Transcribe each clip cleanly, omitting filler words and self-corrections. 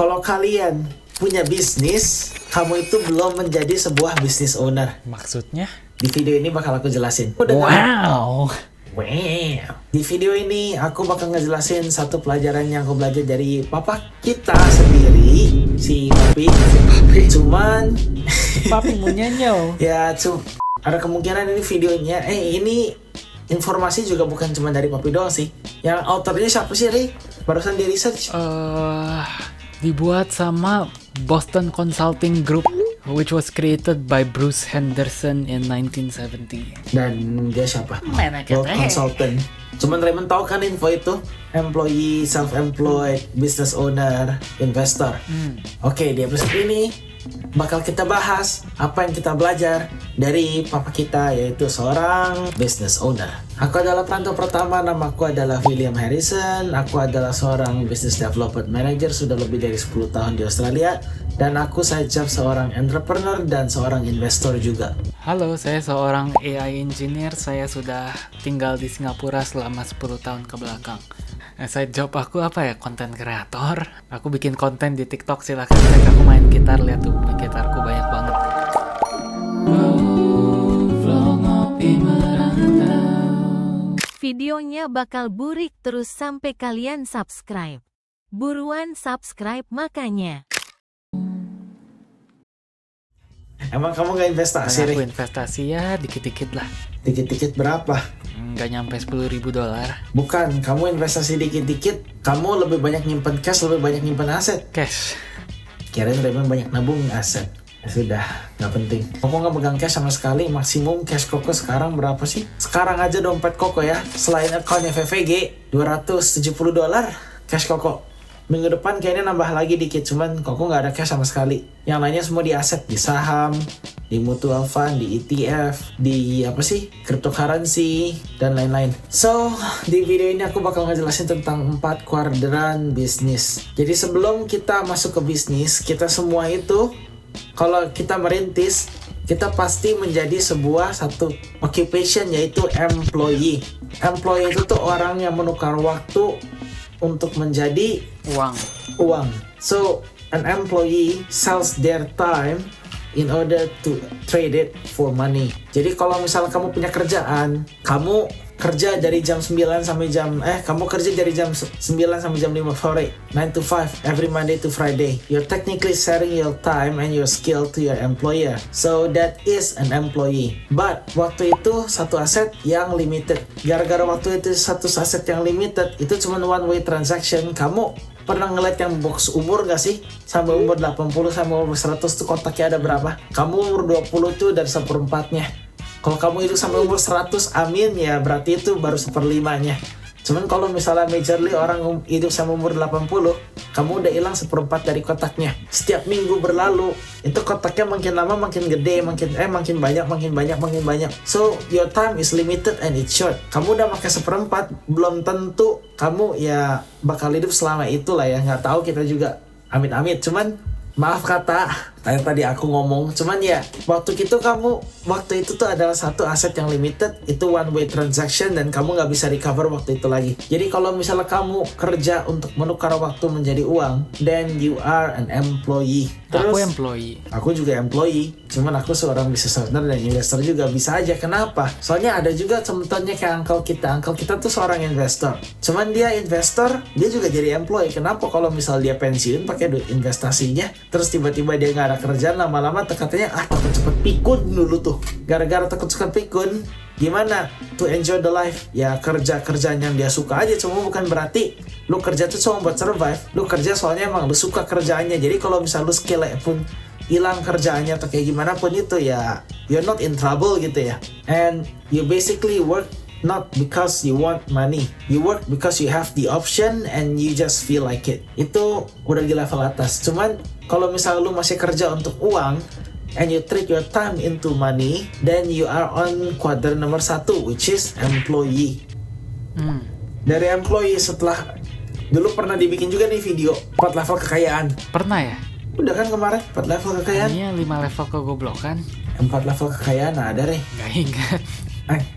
kalau kalian punya bisnis, kamu itu belum menjadi sebuah business owner. Maksudnya? Di video ini bakal aku jelasin. Wow. Di video ini aku bakal ngejelasin satu pelajaran yang aku belajar dari papa kita sendiri, si Papi. Cuman Papi mau nyanyo. ya ada kemungkinan ini videonya ini informasi juga bukan cuma dari Papi doang sih. Yang autornya siapa sih, Ri? Barusan di research. Dibuat sama Boston Consulting Group, which was created by Bruce Henderson in 1970. Dan dia siapa? Manager. Consultant. Cuman Raymond tahu kan info itu? Employee, self-employed, business owner, investor. Oke, di episode ini bakal kita bahas apa yang kita belajar dari papa kita, yaitu seorang business owner. Aku adalah perantau pertama, namaku adalah William Harrison. Aku adalah seorang business development manager sudah lebih dari 10 tahun di Australia. Dan aku saja seorang entrepreneur dan seorang investor juga. Halo, saya seorang AI engineer. Saya sudah tinggal di Singapura selama 10 tahun ke belakang. Side job aku apa ya? Konten kreator. Aku bikin konten di TikTok, silahkan cek. Aku main gitar, lihat tuh gitarku banyak banget. Videonya bakal burik terus sampai kalian subscribe. Buruan subscribe makanya. Emang kamu gak investasi, Aku Ri? investasi ya dikit-dikit lah. Dikit-dikit berapa? Nggak nyampe $10,000. Bukan, kamu investasi dikit-dikit, kamu lebih banyak nyimpen cash, lebih banyak nyimpen aset. Cash. Kirain Raymond banyak nabung aset. Ya sudah, nggak penting. Koko nggak pegang cash sama sekali. Maksimum cash Koko sekarang berapa sih? Sekarang aja dompet Koko ya, selain accountnya VVG, $270 cash Koko. Minggu depan kayaknya nambah lagi dikit, cuman Koko nggak ada cash sama sekali. Yang lainnya semua di aset, di saham, di mutual fund, di ETF, di apa sih, cryptocurrency, dan lain-lain. So, di video ini aku bakal ngejelasin tentang 4 kuadran bisnis. Jadi sebelum kita masuk ke bisnis, kita semua itu, kalau kita merintis, kita pasti menjadi sebuah satu occupation, yaitu employee. Employee itu tuh orang yang menukar waktu untuk menjadi uang. So, an employee sells their time in order to trade it for money. Jadi kalau misalnya kamu punya kerjaan, kamu kerja dari jam 9 sampai kamu kerja dari jam 9 sampai jam 5 sore, 9 to 5 every Monday to Friday. You're technically sharing your time and your skill to your employer. So that is an employee. But waktu itu satu aset yang limited. Gara-gara waktu itu satu aset yang limited, itu cuma one way transaction. Kamu pernah ngeliat yang box umur gak sih? Sampai umur 80 sampai umur 100 tuh kotaknya ada berapa? Kamu umur 20 tuh dari 1/4-nya. Kalau kamu itu sampai umur 100, amin ya, berarti itu baru 1/5-nya. Cuman kalau misalnya majorly orang hidup sampai umur 80, kamu udah hilang 1/4 dari kotaknya. Setiap minggu berlalu, itu kotaknya makin lama makin gede, makin banyak. So, your time is limited and it's short. Kamu udah pakai 1/4, belum tentu kamu ya bakal hidup selama itulah ya. Nggak tahu kita juga, amit-amit. Cuman maaf kata, tadi aku ngomong, cuman ya waktu itu tuh adalah satu aset yang limited, itu one way transaction dan kamu nggak bisa recover waktu itu lagi. Jadi kalau misalnya kamu kerja untuk menukar waktu menjadi uang, then you are an employee. Terus, Aku employee. Aku juga employee, cuman aku seorang business owner dan investor juga. Bisa aja, kenapa? Soalnya ada juga contohnya kayak uncle kita tuh seorang investor. Cuman dia investor, dia juga jadi employee. Kenapa? Kalau misal dia pensiun pakai duit investasinya, terus tiba-tiba dia nggak ada kerjaan, lama-lama katanya takut cepet pikun dulu tuh. Gara-gara takut cepet pikun, gimana to enjoy the life? Ya kerjaan yang dia suka aja, cuma bukan berarti lu kerja tuh cuma buat survive. Lu kerja soalnya emang lu suka kerjaannya. Jadi kalau misal lu skill pun hilang kerjaannya atau kayak gimana pun itu ya, you're not in trouble gitu ya. And you basically work not because you want money, you work because you have the option and you just feel like it. Itu udah di level atas. Cuman kalau misalnya lu masih kerja untuk uang and you treat your time into money, then you are on kuadran nomor 1, which is employee. Dari employee, setelah dulu pernah dibikin juga nih video 4 level kekayaan. Pernah ya? Udah kan kemarin 4 level kekayaan. Hanya 5 level kegoblokan. 4 level kekayaan ada deh. Gak ingat.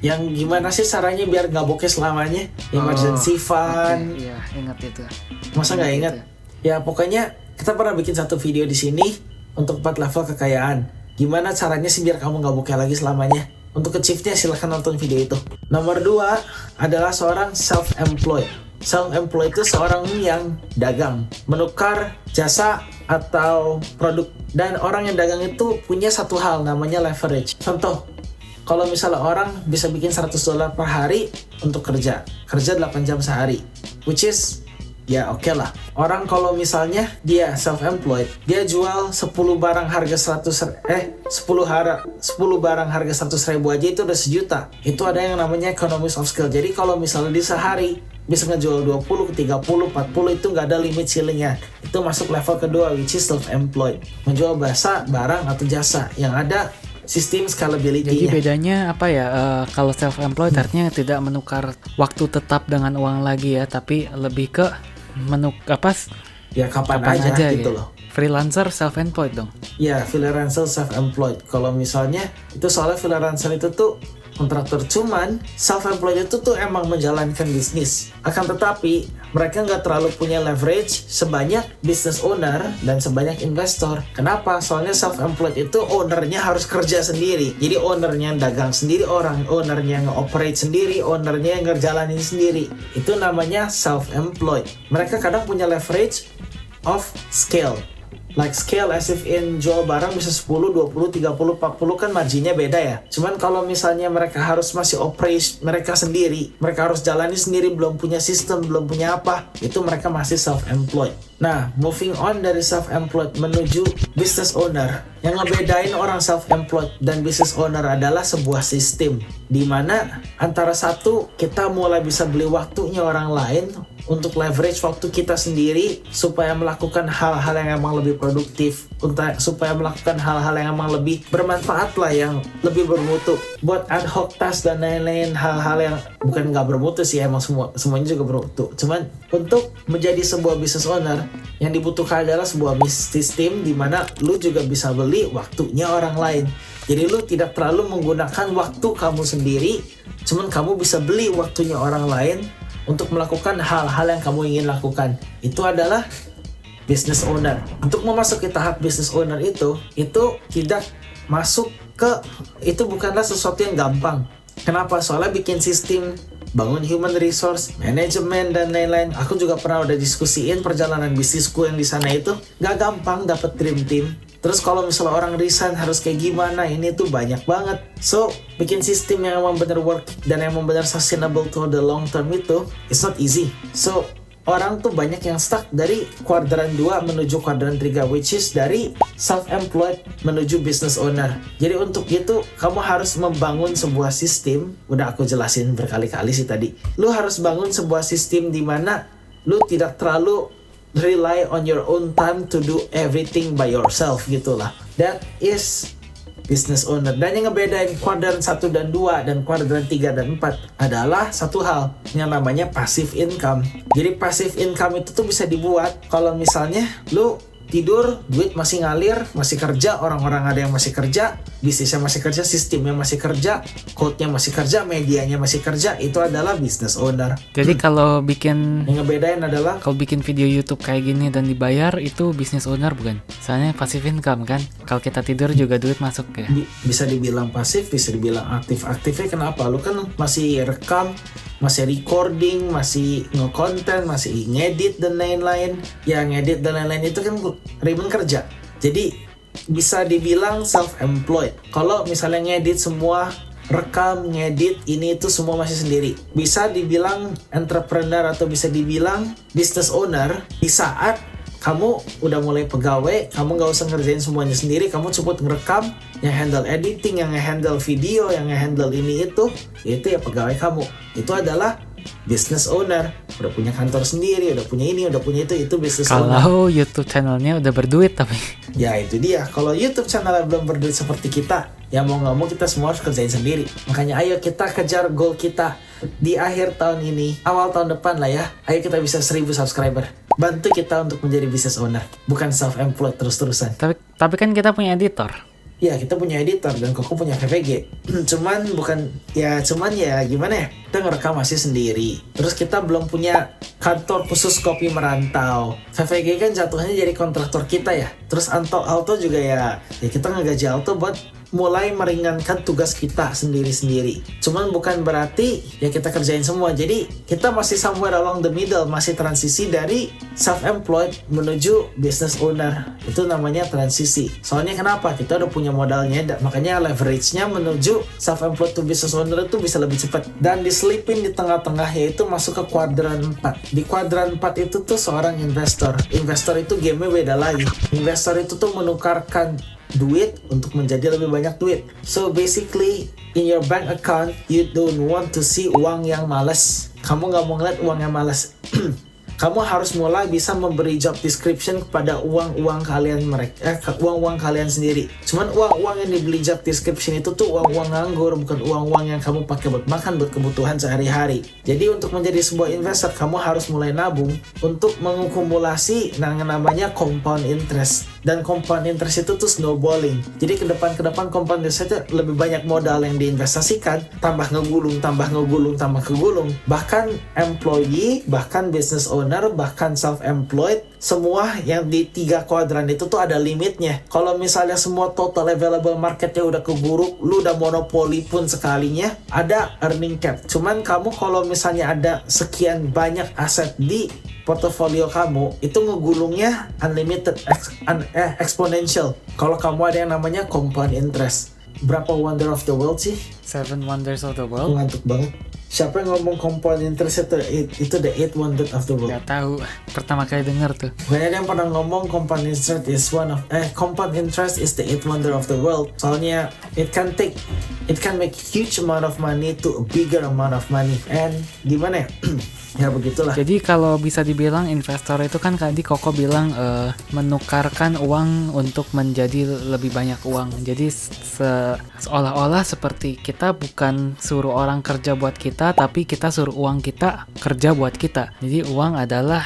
Yang gimana sih caranya biar nggak bokeh selamanya? Emergency fund. Iya, ingat itu. Masa nggak ingat? Ya pokoknya Kita pernah bikin satu video di sini untuk 4 level kekayaan. Gimana caranya sih biar kamu nggak bokeh lagi selamanya? Untuk achieve-nya silahkan nonton video itu. Nomor 2 adalah seorang self-employed. Self-employed itu seorang yang dagang, menukar jasa atau produk. Dan orang yang dagang itu punya satu hal namanya leverage. Contoh, kalau misalnya orang bisa bikin $100 per hari untuk kerja 8 jam sehari, which is ya oke lah. Orang kalau misalnya dia self-employed, dia jual 10 barang harga 10 barang harga 100.000 aja itu udah sejuta. Itu ada yang namanya economies of scale. Jadi kalau misalnya di sehari bisa ngejual 20, 30, 40 itu nggak ada limit ceilingnya. Itu masuk level kedua, which is self-employed. Menjual barang atau jasa yang ada sistem scalability-nya. Jadi bedanya apa ya? Kalau self-employed artinya tidak menukar waktu tetap dengan uang lagi ya, tapi lebih ke Ya kapan aja gitu loh. Freelancer self-employed dong. Ya, freelancer self-employed. Kalau misalnya itu soalnya freelancer itu tuh kontraktor, cuman self-employed itu tuh emang menjalankan bisnis. Akan tetapi mereka nggak terlalu punya leverage sebanyak business owner dan sebanyak investor. Kenapa? Soalnya self-employed itu ownernya harus kerja sendiri. Jadi ownernya dagang sendiri, ownernya nge-operate sendiri, ownernya ngerjalanin sendiri. Itu namanya self-employed. Mereka kadang punya leverage of scale. Like scale as if in jual barang bisa 10, 20, 30, 40 kan marginnya beda ya. Cuman kalau misalnya mereka harus masih operate mereka sendiri, mereka harus jalani sendiri, belum punya sistem, belum punya apa, itu mereka masih self-employed. Nah, moving on dari self-employed menuju business owner. Yang ngebedain orang self-employed dan business owner adalah sebuah sistem. Dimana antara satu, kita mulai bisa beli waktunya orang lain untuk leverage waktu kita sendiri supaya melakukan hal-hal yang emang lebih produktif, supaya melakukan hal-hal yang emang lebih bermanfaat lah, yang lebih bermutu. Buat ad hoc task dan lain-lain, hal-hal yang bukan nggak bermutu sih, emang semuanya juga bermutu. Cuman untuk menjadi sebuah business owner, yang dibutuhkan adalah sebuah sistem di mana lu juga bisa beli waktunya orang lain. Jadi lu tidak terlalu menggunakan waktu kamu sendiri, cuman kamu bisa beli waktunya orang lain untuk melakukan hal-hal yang kamu ingin lakukan. Itu adalah business owner. Untuk memasuki tahap business owner itu tidak masuk ke, itu bukanlah sesuatu yang gampang. Kenapa? Soalnya bikin sistem, bangun human resource, manajemen dan lain-lain. Aku juga pernah udah diskusiin perjalanan bisnisku yang di sana itu gak gampang dapet dream team. Terus kalau misalnya orang resign harus kayak gimana, ini tuh banyak banget. So, bikin sistem yang emang bener work dan emang bener sustainable to the long term itu, it's not easy. So, orang tuh banyak yang stuck dari kuadran 2 menuju kuadran 3, which is dari self-employed menuju business owner. Jadi untuk itu, kamu harus membangun sebuah sistem, udah aku jelasin berkali-kali sih tadi. Lu harus bangun sebuah sistem di mana lu tidak terlalu rely on your own time to do everything by yourself gitulah. That is business owner. Dan yang ngebedain kuadran 1 dan 2 dan kuadran 3 dan 4 adalah satu hal yang namanya passive income. Jadi passive income itu tuh bisa dibuat kalau misalnya lu tidur, duit masih ngalir, masih kerja, orang-orang ada yang masih kerja, bisnisnya masih kerja, sistemnya masih kerja, code-nya masih kerja, medianya masih kerja, itu adalah business owner. Jadi kalau bikin, yang ngebedain adalah kalau bikin video YouTube kayak gini dan dibayar, itu business owner bukan? Soalnya passive income kan? Kalau kita tidur juga duit masuk ya? Bisa dibilang pasif, bisa dibilang aktif. Aktifnya kenapa? Lu kan masih rekam, masih recording, masih nge-content, masih ngedit dan lain-lain. Ya ngedit dan lain-lain itu kan Raymond kerja. Jadi bisa dibilang self-employed. Kalau misalnya ngedit semua, rekam, ngedit, ini itu semua masih sendiri. Bisa dibilang entrepreneur atau bisa dibilang business owner di saat kamu udah mulai pegawai, kamu nggak usah ngerjain semuanya sendiri, kamu cukup ngerekam, yang handle editing, yang handle video, yang handle ini itu ya pegawai kamu. Itu adalah business owner. Udah punya kantor sendiri, udah punya ini, udah punya itu business owner. Kalau YouTube channelnya udah berduit tapi ya itu dia, kalau YouTube channelnya belum berduit seperti kita, ya mau nggak mau kita semua harus kerjain sendiri. Makanya ayo kita kejar goal kita di akhir tahun ini, awal tahun depan lah ya. Ayo kita bisa 1000 subscriber. Bantu kita untuk menjadi business owner, bukan self-employed terus-terusan. tapi kan kita punya editor. Ya kita punya editor dan Koko punya VVG. cuman ya gimana ya, kita ngerekam masih sendiri. Terus kita belum punya kantor khusus kopi merantau. VVG kan jatuhnya jadi kontraktor kita ya. Terus Alto juga ya kita ngegaji Alto buat mulai meringankan tugas kita sendiri-sendiri. Cuman bukan berarti ya kita kerjain semua. Jadi kita masih somewhere along the middle, masih transisi dari self-employed menuju business owner. Itu namanya transisi. Soalnya kenapa? Kita udah punya modalnya, makanya leverage-nya menuju self-employed to business owner itu bisa lebih cepat. Dan diselipin di tengah-tengah, yaitu masuk ke kuadran 4. Di kuadran 4 itu tuh seorang investor. Investor itu game-nya beda lagi. Investor itu tuh menukarkan duit untuk menjadi lebih banyak duit. So basically in your bank account you don't want to see uang yang malas. Kamu nggak mau ngeliat uang yang malas. Kamu harus mulai bisa memberi job description kepada uang-uang kalian uang-uang kalian sendiri. Cuman uang-uang yang dibeli job description itu tuh uang-uang nganggur, bukan uang-uang yang kamu pakai buat makan, buat kebutuhan sehari-hari. Jadi untuk menjadi sebuah investor, kamu harus mulai nabung untuk mengakumulasi namanya compound interest. Dan compound interest itu tuh snowballing. Jadi ke depan compound interest itu lebih banyak modal yang diinvestasikan, tambah ngegulung. Bahkan employee, bahkan business owner, bahkan self-employed, semua yang di 3 kuadran itu tuh ada limitnya. Kalau misalnya semua total available marketnya udah keburu, lu udah monopoli pun sekalinya, ada earning cap. Cuman kamu kalau misalnya ada sekian banyak aset di portofolio kamu, itu ngegulungnya unlimited, exponential. Kalau kamu ada yang namanya compound interest. Berapa wonder of the world sih? 7 Wonders of the Aku World? ngantuk banget. Siapa yang ngomong compound interest itu the 8 wonder of the world? Gak tahu, pertama kali denger tuh. Bukan ada yang pernah ngomong compound interest is compound interest is the 8 wonder of the world. Soalnya it can make huge amount of money to a bigger amount of money. And gimana ya? Ya begitulah. Jadi kalau bisa dibilang investor itu kan tadi Koko bilang menukarkan uang untuk menjadi lebih banyak uang. Jadi seolah-olah seperti kita bukan suruh orang kerja buat kita, tapi kita suruh uang kita kerja buat kita. Jadi uang adalah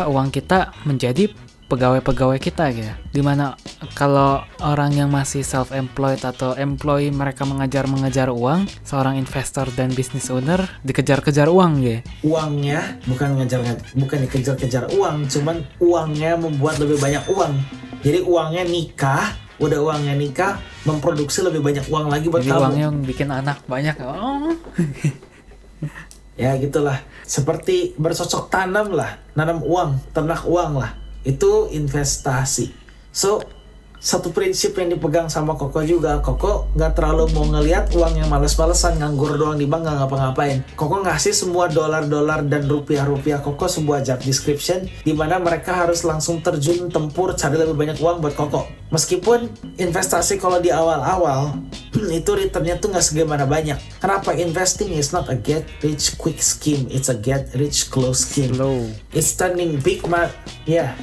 uang kita menjadi pegawai-pegawai kita gitu. Dimana kalau orang yang masih self-employed atau employee, mereka mengejar uang, seorang investor dan business owner dikejar-kejar uang gitu. Uangnya bukan dikejar-kejar uang, cuman uangnya membuat lebih banyak uang. Jadi uangnya nikah, udah uangnya nikah, memproduksi lebih banyak uang lagi buat Jadi kamu. uangnya bikin anak banyak. Oh. Ya gitulah. Seperti bercocok tanam lah, nanam uang, ternak uang lah. Itu investasi. So, satu prinsip yang dipegang sama Koko juga, Koko nggak terlalu mau ngelihat uang yang males-malesan nganggur doang di bank nggak ngapa-ngapain. Koko ngasih semua dolar-dolar dan rupiah-rupiah Koko sebuah job description di mana mereka harus langsung terjun tempur cari lebih banyak uang buat Koko. Meskipun investasi kalau di awal-awal itu returnnya tuh nggak segimana banyak. Kenapa? Investing is not a get rich quick scheme, it's a get rich close scheme. Slow. It's turning big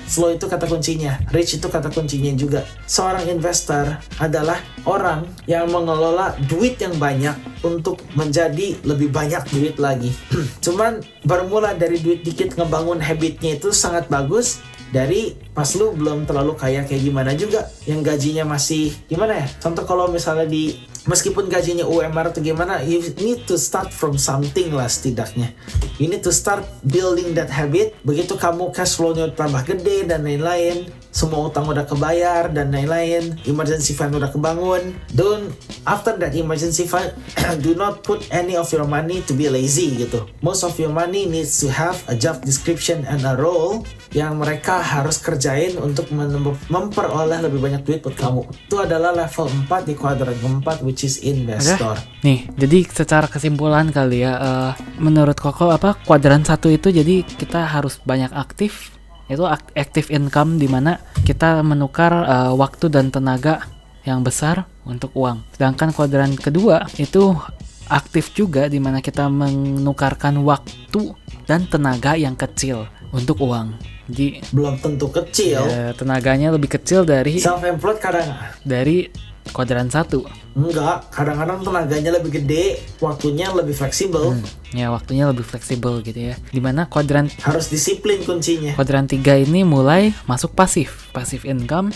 slow itu kata kuncinya, rich itu kata kuncinya juga. Seorang investor adalah orang yang mengelola duit yang banyak untuk menjadi lebih banyak duit lagi. Cuman bermula dari duit dikit ngebangun habitnya itu sangat bagus. Dari pas lu belum terlalu kaya kayak gimana juga, yang gajinya masih gimana ya, contoh kalau misalnya meskipun gajinya UMR atau gimana, you need to start from something lah setidaknya. You need to start building that habit. Begitu kamu cash flow-nya tambah gede dan lain-lain, semua utang udah kebayar dan lain-lain, emergency fund udah kebangun. After that emergency fund, do not put any of your money to be lazy gitu. Most of your money needs to have a job description and a role yang mereka harus kerjain untuk memperoleh lebih banyak duit buat kamu. Itu adalah level 4 di kuadran keempat, which is investor. Nih, jadi secara kesimpulan kali ya, menurut Koko kuadran 1 itu jadi kita harus banyak aktif. Itu active income, di mana kita menukar waktu dan tenaga yang besar untuk uang. Sedangkan kuadran kedua itu aktif juga, di mana kita menukarkan waktu dan tenaga yang kecil untuk uang. Jadi belum tentu kecil. Tenaganya lebih kecil dari self-employed kadang. Dari kuadran 1. Enggak, kadang-kadang tenaganya lebih gede, waktunya lebih fleksibel. Ya, waktunya lebih fleksibel gitu ya. Dimana kuadran Harus disiplin kuncinya. 3 ini mulai masuk pasif income,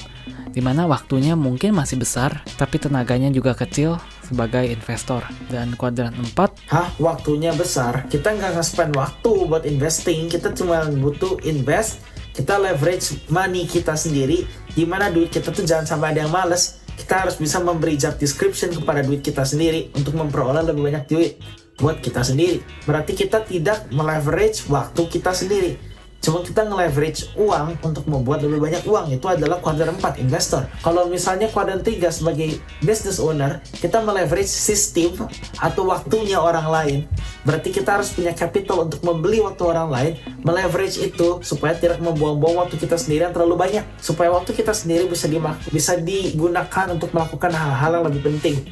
dimana waktunya mungkin masih besar, tapi tenaganya juga kecil sebagai investor. Dan kuadran 4, Hah, waktunya besar? Kita nggak nge-spend waktu buat investing, kita cuma butuh invest, kita leverage money kita sendiri, dimana duit kita tuh jangan sampai ada yang males. Kita harus bisa memberi job description kepada duit kita sendiri untuk memperoleh lebih banyak duit buat kita sendiri. Berarti kita tidak meleverage waktu kita sendiri. Cuma kita nge-leverage uang untuk membuat lebih banyak uang. Itu adalah kuadran 4 investor. Kalau misalnya kuadran 3 sebagai business owner, kita meleverage sistem atau waktunya orang lain. Berarti kita harus punya capital untuk membeli waktu orang lain, meleverage itu supaya tidak membuang-buang waktu kita sendiri yang terlalu banyak. Supaya waktu kita sendiri bisa digunakan untuk melakukan hal-hal yang lebih penting.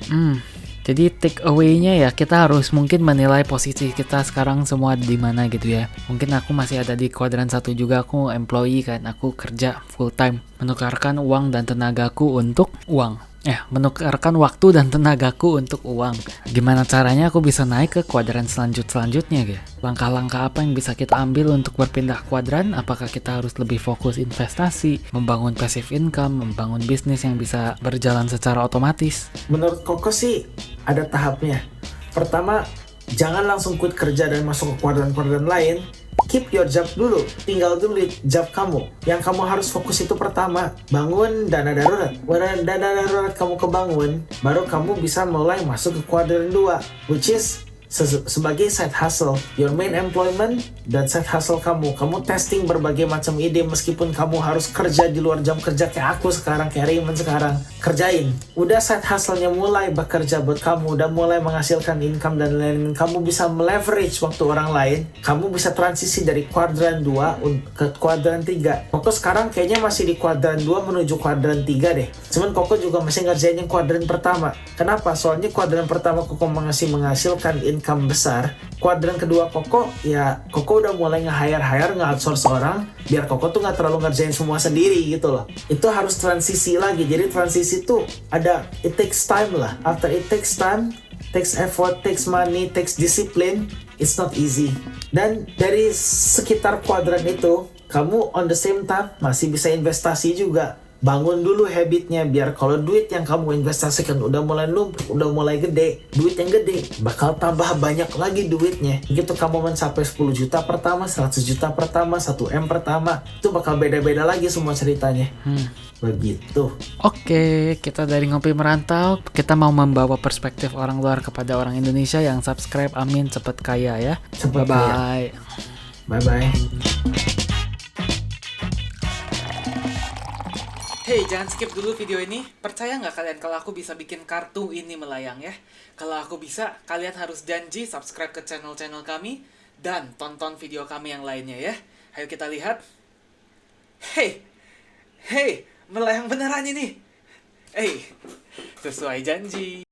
Jadi take away-nya ya, kita harus mungkin menilai posisi kita sekarang semua di mana gitu ya. Mungkin aku masih ada di kuadran 1 juga, aku employee kan, aku kerja full time, menukarkan uang dan tenagaku untuk uang. Menukarkan waktu dan tenagaku untuk uang. Gimana caranya aku bisa naik ke kuadran selanjutnya gitu? Langkah-langkah apa yang bisa kita ambil untuk berpindah kuadran? Apakah kita harus lebih fokus investasi, membangun passive income, membangun bisnis yang bisa berjalan secara otomatis? Menurut Koko sih ada tahapnya. Pertama, jangan langsung quit kerja dan masuk ke kuadran-kuadran lain. Keep your job dulu, tinggal dulu di job kamu. Yang kamu harus fokus itu pertama, bangun dana darurat. When dana darurat kamu kebangun, baru kamu bisa mulai masuk ke kuadran 2, which is sebagai side hustle, your main employment dan side hustle kamu testing berbagai macam ide meskipun kamu harus kerja di luar jam kerja kayak aku sekarang, kayak Raymond sekarang kerjain, udah side hustle-nya mulai bekerja buat kamu, udah mulai menghasilkan income dan lain-lain, kamu bisa meleverage waktu orang lain, kamu bisa transisi dari kuadran 2 ke kuadran 3. Koko sekarang kayaknya masih di kuadran 2 menuju kuadran 3 deh, cuman Koko juga masih ngerjain yang kuadran pertama. Kenapa? Soalnya kuadran pertama Koko masih menghasilkan income besar. Kuadran kedua Koko udah mulai nge-hire, nge-outsource orang biar Koko tuh nggak terlalu ngerjain semua sendiri gitu loh. Itu harus transisi lagi. Jadi transisi tuh ada, it takes time lah. After it takes time, takes effort, takes money, takes discipline, it's not easy. Dan dari sekitar kuadran itu, kamu on the same time masih bisa investasi juga. Bangun dulu habitnya biar kalau duit yang kamu investasikan udah mulai numpuk, udah mulai gede, duit yang gede bakal tambah banyak lagi duitnya. Begitu kamu mencapai 10 juta pertama, 100 juta pertama, 1M pertama, itu bakal beda-beda lagi semua ceritanya. Begitu. Oke, kita dari Ngopi Merantau, kita mau membawa perspektif orang luar kepada orang Indonesia yang subscribe. Amin, cepet kaya ya. Cepet kaya. Bye-bye. Bye-bye. Hey, jangan skip dulu video ini. Percaya nggak kalian kalau aku bisa bikin kartu ini melayang ya? Kalau aku bisa, kalian harus janji subscribe ke channel-channel kami dan tonton video kami yang lainnya ya. Ayo kita lihat. Hey, melayang beneran ini. Sesuai janji.